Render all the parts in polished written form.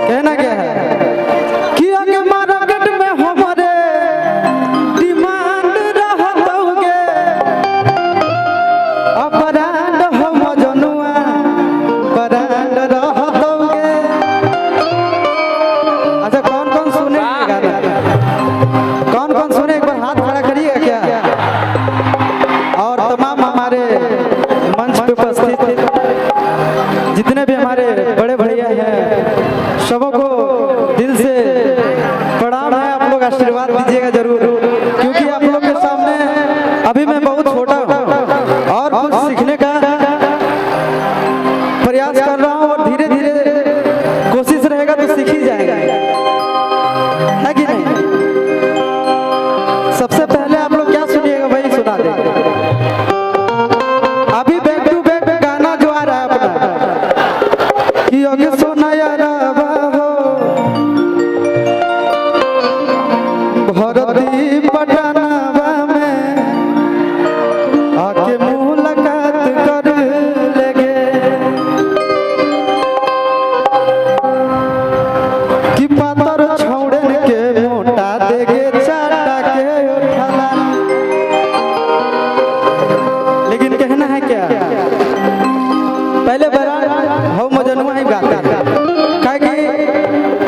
कहना क्या है कि आगे मार्केट में हमारे डिमांड रहतोगे अब ब्रांड हम जनुआ ब्रांड रहतोगे। अच्छा कौन कौन सुने गाना, कौन कौन सुने एक बार हाथ खड़ा करिएगा क्या। और तमाम हमारे मंच पे उपस्थित जितने भी हमारे बड़े भैया हैं सबों को दिल से प्रणाम है। आप लोग आशीर्वाद दीजिएगा जरूर, क्योंकि आप लोग के सामने अभी मैं बहुत छोटा हूँ और कुछ सीखने का प्रयास कर रहा हूँ और धीरे धीरे कोशिश रहेगा तो सीख ही जाएगा, है कि नहीं। सबसे पहले आप लोग क्या सुनिएगा वही सुना देंगे। अभी बैक टू बैक गाना जो आ रहा है अपना कि योगी सोना यारा हो भरती पटनावा में आके मुलाकात कर लेगे कि पातर छौड़न के मोटा देगे चाटा के उठाला। लेकिन कहना है क्या, पहले बड़ा हम मजनुआ ही गाते हैं, काहे कि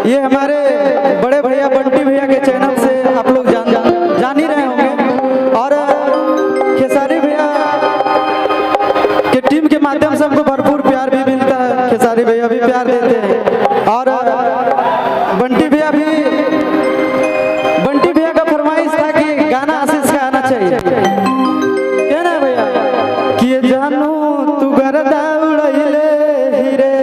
ये हमारे बड़े भैया बंटी भैया के चैनल से आप लोग जान ही रहे होंगे और खेसारी भैया के टीम के माध्यम से हमको भरपूर प्यार भी मिलता है। खेसारी भैया भी प्यार देते हैं और बंटी भैया का फरमाइश था कि गाना आशीष का आना चाहिए। कहना है भैया कि ये जानू तू गरदा उड़ैले हीरे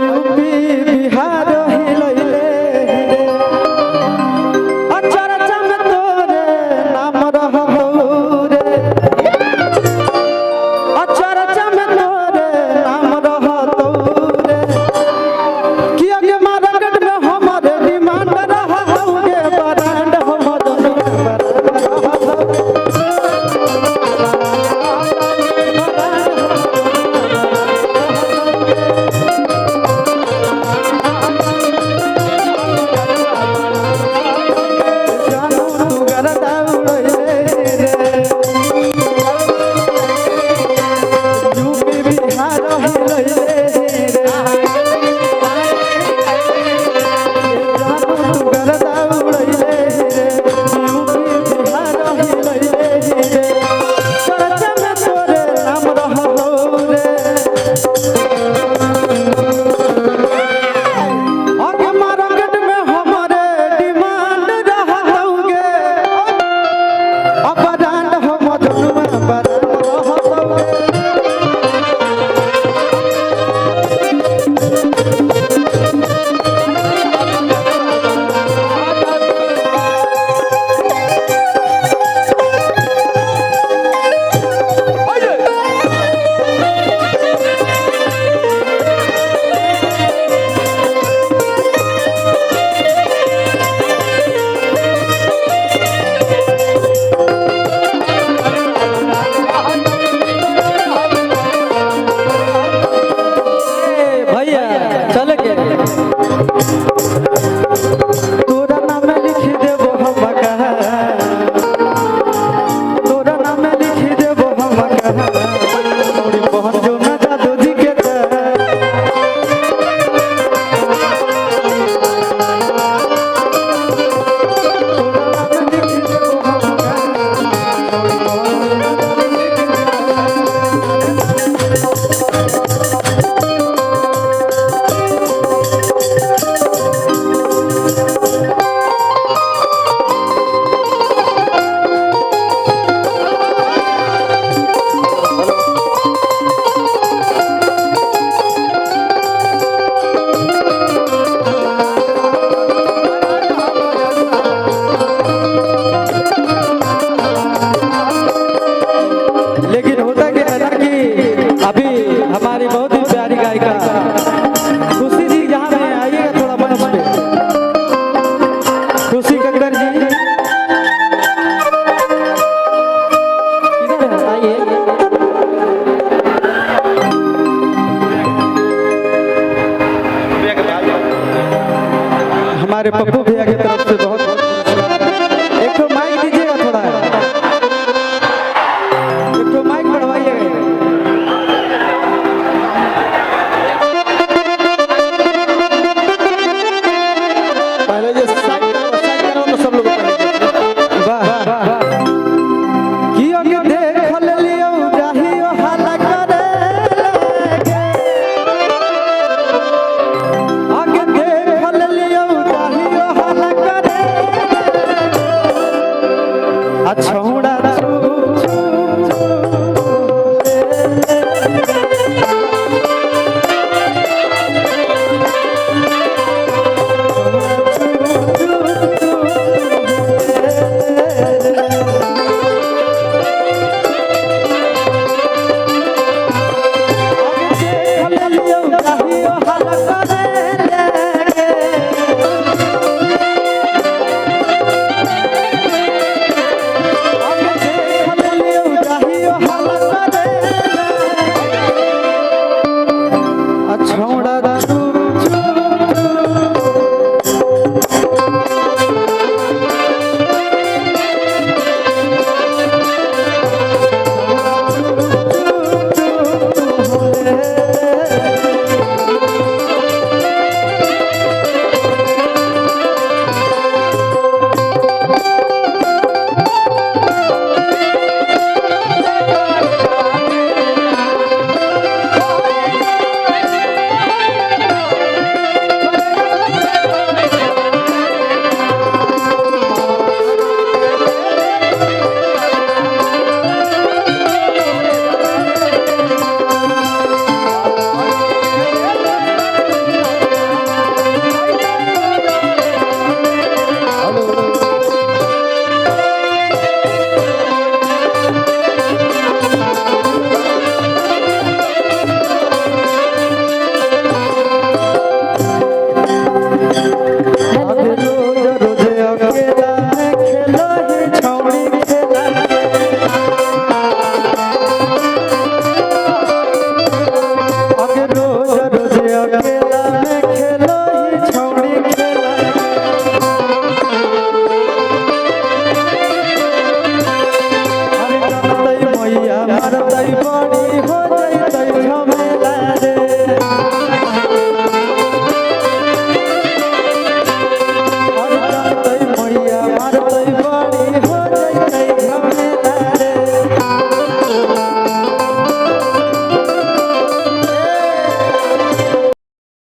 यूपी बिहार हिलैले हीरे अच्छा रचा में तोरे नाम रहतौ रे अच्छा रचा में तोरे नाम रहतौ रे कि आगे मार्केट में हमारे डिमांड रहतौगे ब्रांड हम जनुआ जानू तू गरदा उड़ैले रे यूपी बिहार हिलैले रे जानू तू गरदा उड़ैले रे यूपी बिहार हिलैले रे चर्चा में तोरे नाम रहतौ रे आगे मार्केट में हमारे डिमांड रहतौगे अब ब्रांड हम जनुआ ब्रांड रहतौगे। भैया चल के तोरा नाम लिख देबो हम कहा तोरा नाम लिख देबो हम कहा तोरी बहन जो ना जादू जी के हमारे पप्पू भैया की तरफ से बहुत बहुत पुरस्कार। एक तो माइक दीजिएगा थोड़ा, एक तो माइक बढ़वाइएगा। पहले जो साइड करो तो सब लोग वाह कियो के देख लियो जाहियो हाला करे आगे देख लियो जाहियो हाला करे अछौड़ा रोज रोज